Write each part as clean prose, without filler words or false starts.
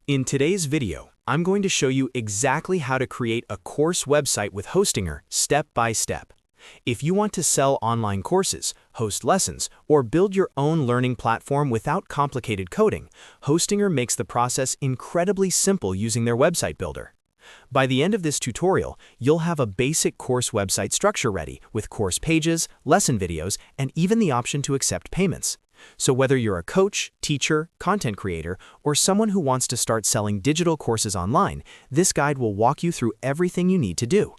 In today's video, I'm going to show you exactly how to create a course website with Hostinger step by step. If you want to sell online courses, host lessons, or build your own learning platform without complicated coding, Hostinger makes the process incredibly simple using their website builder. By the end of this tutorial, you'll have a basic course website structure ready with course pages, lesson videos, and even the option to accept payments. So whether you're a coach, teacher, content creator, or someone who wants to start selling digital courses online, this guide will walk you through everything you need to do.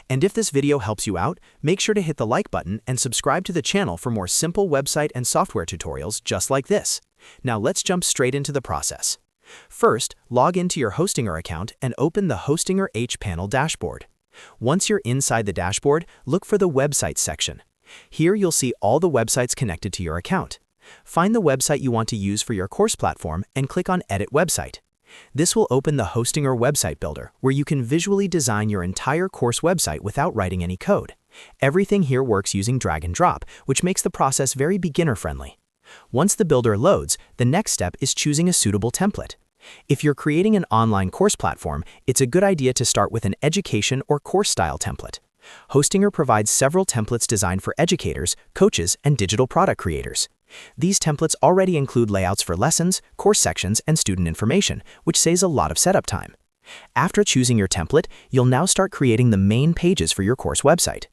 And if this video helps you out, make sure to hit the like button and subscribe to the channel for more simple website and software tutorials just like this. Now let's jump straight into the process. First, log into your Hostinger account and open the Hostinger hPanel dashboard. Once you're inside the dashboard, look for the Websites section. Here you'll see all the websites connected to your account. Find the website you want to use for your course platform and click on Edit Website. This will open the Hostinger Website Builder, where you can visually design your entire course website without writing any code. Everything here works using drag and drop, which makes the process very beginner-friendly. Once the builder loads, the next step is choosing a suitable template. If you're creating an online course platform, it's a good idea to start with an education or course-style template. Hostinger provides several templates designed for educators, coaches, and digital product creators. These templates already include layouts for lessons, course sections, and student information, which saves a lot of setup time. After choosing your template, you'll now start creating the main pages for your course website.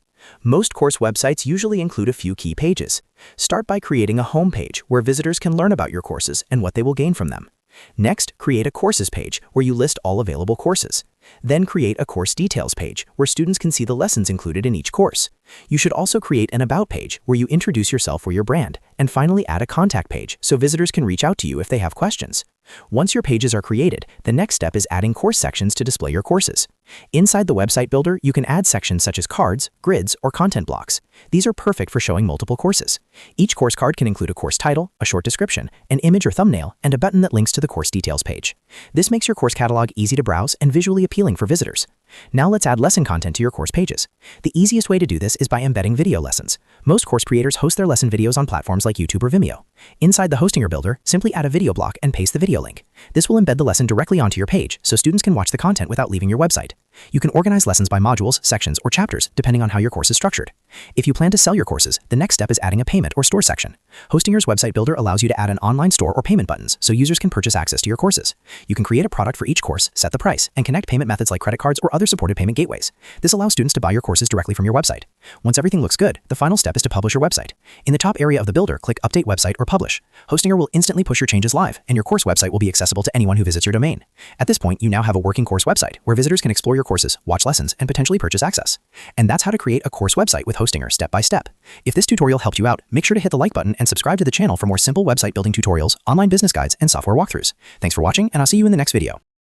Most course websites usually include a few key pages. Start by creating a home page where visitors can learn about your courses and what they will gain from them. Next, create a courses page where you list all available courses. Then create a course details page where students can see the lessons included in each course. You should also create an about page where you introduce yourself or your brand, and finally add a contact page so visitors can reach out to you if they have questions. Once your pages are created, the next step is adding course sections to display your courses. Inside the website builder, you can add sections such as cards, grids, or content blocks. These are perfect for showing multiple courses. Each course card can include a course title, a short description, an image or thumbnail, and a button that links to the course details page. This makes your course catalog easy to browse and visually appealing for visitors. Now let's add lesson content to your course pages. The easiest way to do this is by embedding video lessons. Most course creators host their lesson videos on platforms like YouTube or Vimeo. Inside the Hostinger builder, simply add a video block and paste the video link. This will embed the lesson directly onto your page so students can watch the content without leaving your website. You can organize lessons by modules, sections, or chapters depending on how your course is structured. If you plan to sell your courses, the next step is adding a payment or store section. Hostinger's website builder allows you to add an online store or payment buttons so users can purchase access to your courses. You can create a product for each course, set the price, and connect payment methods like credit cards or other supported payment gateways. This allows students to buy your courses directly from your website. Once everything looks good, the final step is to publish your website. In the top area of the builder, click Update Website or Publish. Hostinger will instantly push your changes live, and your course website will be accessible to anyone who visits your domain. At this point, you now have a working course website where visitors can explore your courses, watch lessons, and potentially purchase access. And that's how to create a course website with Hostinger step by step. If this tutorial helped you out, make sure to hit the like button and subscribe to the channel for more simple website building tutorials, online business guides, and software walkthroughs. Thanks for watching, and I'll see you in the next video.